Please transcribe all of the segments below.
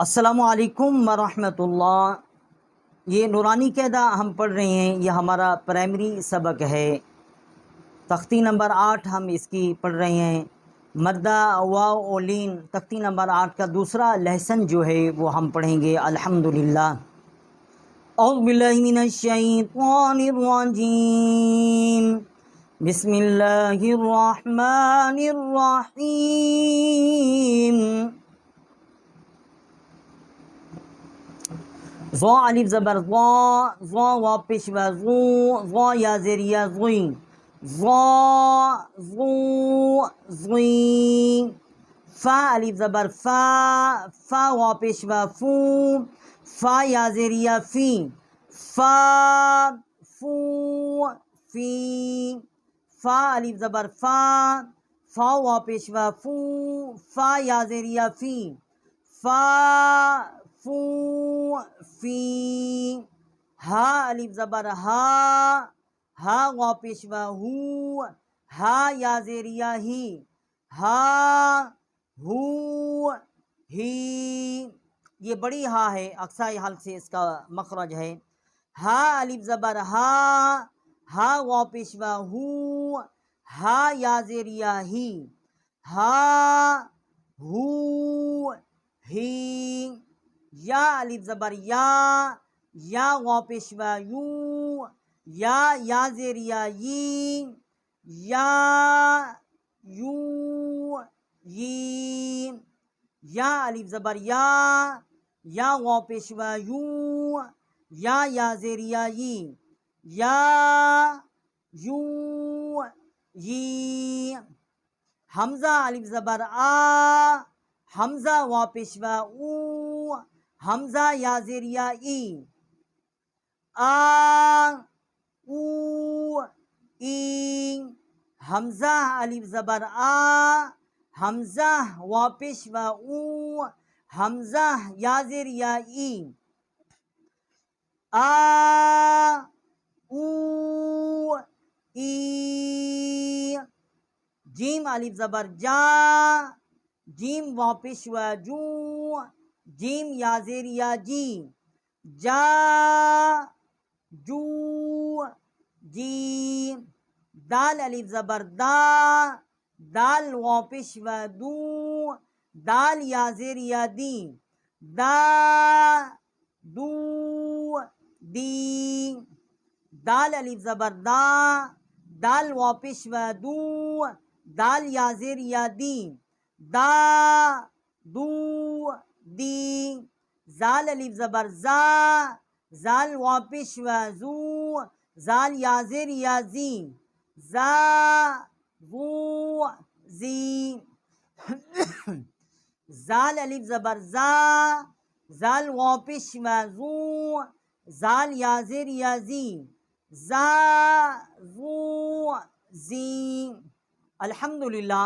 السلام علیکم ورحمۃ اللہ۔ یہ نورانی قاعدہ ہم پڑھ رہے ہیں، یہ ہمارا پرائمری سبق ہے۔ تختی نمبر 8 ہم اس کی پڑھ رہے ہیں۔ مدہ واو اولین تختی نمبر 8 کا دوسرا لیسن جو ہے وہ ہم پڑھیں گے الحمدللہ۔ اعوذ باللہ من الشیطان الرجیم، بسم اللہ الرحمن الرحیم۔ ضا الف زبر ضا، ضا وا پیش و زو، ضا یا زیریہ زوئی، ضا زو زوئی۔ فا الف زبر فا، فا وا پیش و فو، فا یا زیریہ فی، فا فو فی۔ فا الف زبر فا، فا وا پیش و فو، فا یا زیریہ فی، فا فو فی۔ ہا الف زبر ہا، ہا وا پیش و ہو، ہا یا زیریہ ہی، ہا ہو ہی۔ یہ بڑی ہا ہے، اقصائی حلق سے اس کا مخرج ہے۔ ہا الف زبر ہا، ہا وا پیش و ہو، ہا یا زیریہ ہی، ہا ہو ہی۔ یا الف زبر یا وا پیش و یو، یا زیریہ یی، یا یو یی۔ یا الف زبر یا وا پیش و یو، یا زیریہ یی، یا یو یی۔ حمزہ الف زبر حمزہ وا پیش و او، حمزہ یا زیریہ ای، او ای۔ حمزہ الف زبر حمزہ وا پیش و او، حمزہ یا زیریہ ای، او ای۔ جیم الف زبر جیم وا پیش و جو، جیم یا زیریہ جی، جا جو جی۔ دال الف زبر دال وا پیش و دو، دال یا زیریہ دی، دا دو دی۔ دال الف زبر دال وا پیش و دو، دال یا زیریہ دی، دا دو دی۔ زال الف زبر زال وا پیش و زو، زال یا زیریہ زی، زا زو زی۔ زال الف زبر زال وا پیش و زو، زال یا زیریہ زی، زا زو زی۔ الحمدللہ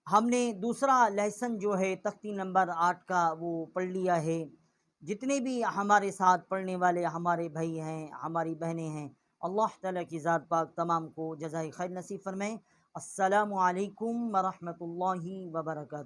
ہم نے دوسرا لیسن جو ہے تختی نمبر 8 کا وہ پڑھ لیا ہے۔ جتنے بھی ہمارے ساتھ پڑھنے والے ہمارے بھائی ہیں، ہماری بہنیں ہیں، اللہ تعالیٰ کی ذات پاک تمام کو جزائے خیر نصیب فرمائے۔ السلام علیکم ورحمۃ اللہ وبرکاتہ۔